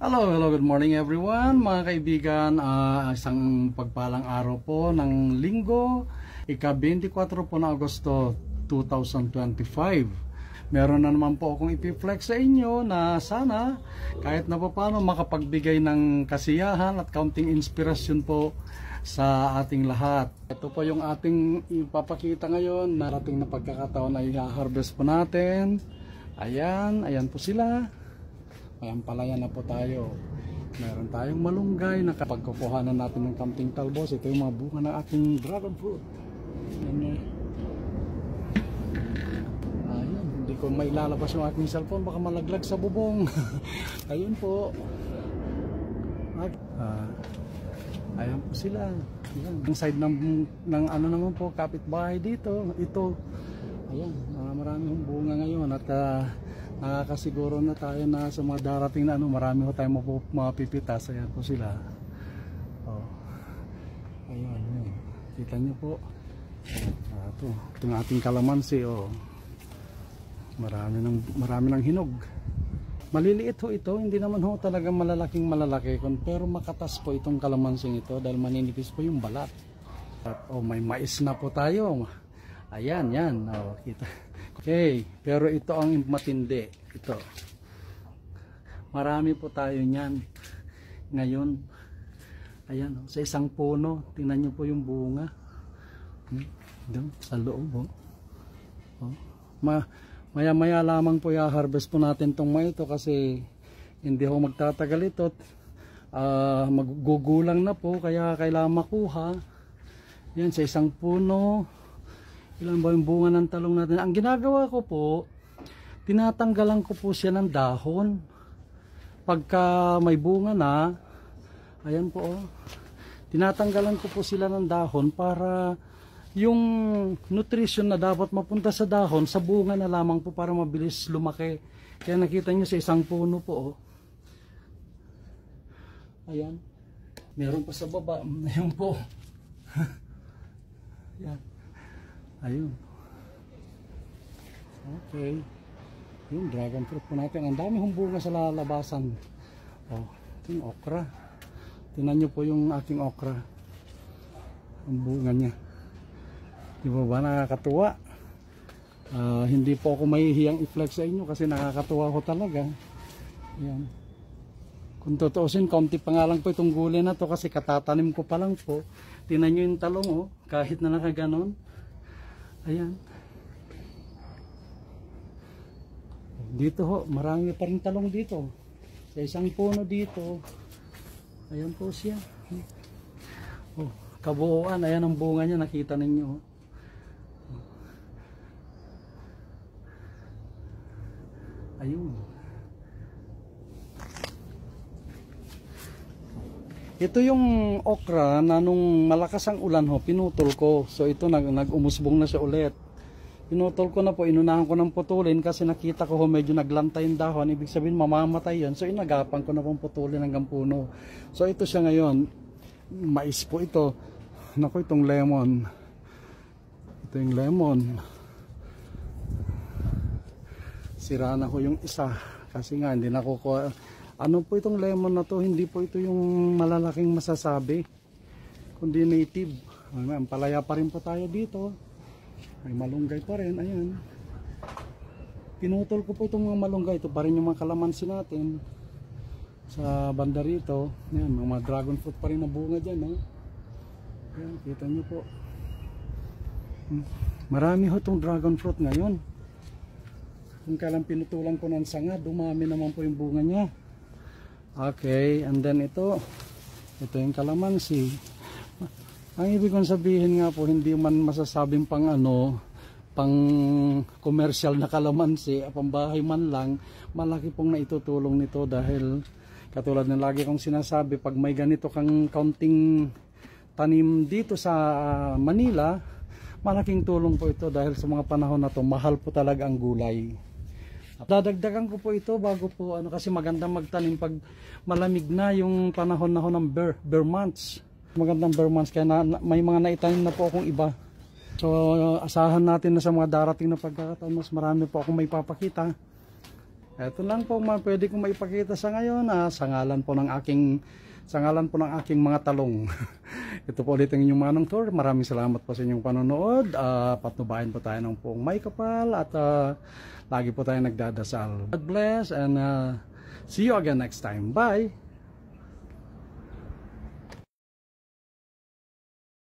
Hello, good morning everyone mga kaibigan. Isang pagpalang araw po ng linggo, ika-24 po ng Agosto 2025. Meron na naman po akong ipiflex sa inyo na sana kahit na paano makapagbigay ng kasiyahan at kaunting inspirasyon po sa ating lahat. Ito po yung ating ipapakita ngayon. Narating na pagkakataon ay i-harvest po natin. Ayan po sila. Ayan, palayan na po tayo. Meron tayong malunggay na kapag kukuhanan natin ng kaunting talbos. Ito yung mga bunga ng ating dragon fruit. Ayan. Hindi ko mailalabas yung aking cellphone, baka malaglag sa bubong. Ayun po. Ayan po sila. Ayan. Yung side ng ano naman po, kapitbahay dito. Ito. Ayan, maraming bunga ngayon at nakakasiguro na tayo na sa mga darating na marami ho tayong mapipitas. Ayan po sila. Ayan. Kita nyo po. Itong ating kalamansi. Marami ng hinog. Maliliit ho ito. Hindi naman ho talaga malalaking malalaki. Pero makatas po itong kalamansing ito dahil maninipis po yung balat. At may mais na po tayo. Ayan, yan. Kita. Okay, pero ito ang matindi. Ito. Marami po tayo niyan. Ngayon, ayan, sa isang puno, tingnan niyo po yung bunga. Doon, sa loob. Maya-maya lamang po i-harvest po natin itong mga ito kasi hindi ho magtatagal ito. Magugulang na po, kaya kailangan makuha. Yan, sa isang puno. Ilan ba yung bunga ng talong natin? Ang ginagawa ko po, tinatanggalan ko po siya ng dahon. Pagka may bunga na, ayan po, tinatanggalan ko po sila ng dahon para yung nutrition na dapat mapunta sa dahon, sa bunga na lamang po para mabilis lumaki. Kaya nakita nyo sa isang puno po, ayan. Meron pa sa baba, ayan po. Ayan. Ayun. Okay. Yung dragon fruit po natin. Ang dami hong bunga sa lalabasan. Ito yung okra. Tingnan nyo po yung aking okra. Ang bunga niya. Di ba nakakatuwa? Hindi po ako mahihiyang i-flex sa inyo kasi nakakatuwa ko talaga. Ayan. Kung tutuusin, kaunti pa nga lang po itong gulay na to kasi katatanim ko pa lang po. Tingnan nyo yung talong kahit na nakaganon. Ayan. Dito ho, marami pa rin talong dito. Sa isang puno dito. Ayan po siya. Kabuuan, ayan ang bunga niya, nakita ninyo. Ayun. Ito yung okra na nung malakas ang ulan pinutol ko. So ito nag-umusbong na siya ulit. Pinutol ko na po, inunahan ko ng putulin kasi nakita ko medyo naglantay yung dahon. Ibig sabihin mamamatay yun. So inagapan ko na pong putulin hanggang puno. So ito siya ngayon. Mais po ito. Naku, itong lemon. Ito yung lemon. Sira na ko yung isa. Kasi nga hindi nakukuha. Ano po itong lemon na to? Hindi po ito yung malalaking masasabi. Kundi native. Ang palaya pa rin po tayo dito. May malunggay pa rin. Ayan. Pinutol ko po itong mga malunggay. Ito pa rin yung mga kalamansi natin. Sa banda rito. Ayan, mga dragon fruit pa rin na bunga dyan. Ayan, kita nyo po. Marami ho itong dragon fruit ngayon. Kung kailan pinutulan ko ng sanga, dumami naman po yung bunga niya. Okay, and then ito yung kalamansi. Ang ibig kong sabihin nga po, hindi man masasabing pang commercial na kalamansi, pambahay man lang, malaki pong naitutulong nito dahil katulad ng lagi kong sinasabi, pag may ganito kang kaunting tanim dito sa Manila, malaking tulong po ito dahil sa mga panahon na to, mahal po talaga ang gulay. Dadagdagan ko po ito bago po kasi magandang magtanim pag malamig na yung panahon ng bare months. Magandang bare months kaya may mga naitanim na po akong iba. So asahan natin na sa mga darating na pagkakataon mas marami po akong may papakita. Ito lang po pwede kong maipakita sa ngayon sa ngalan po ng aking mga talong. Ito po ulit ang inyong Manong Tour. Maraming salamat po sa inyong panonood. Patnubayan po tayo ng poong may kapal at lagi po tayo nagdadasal. God bless and see you again next time. Bye!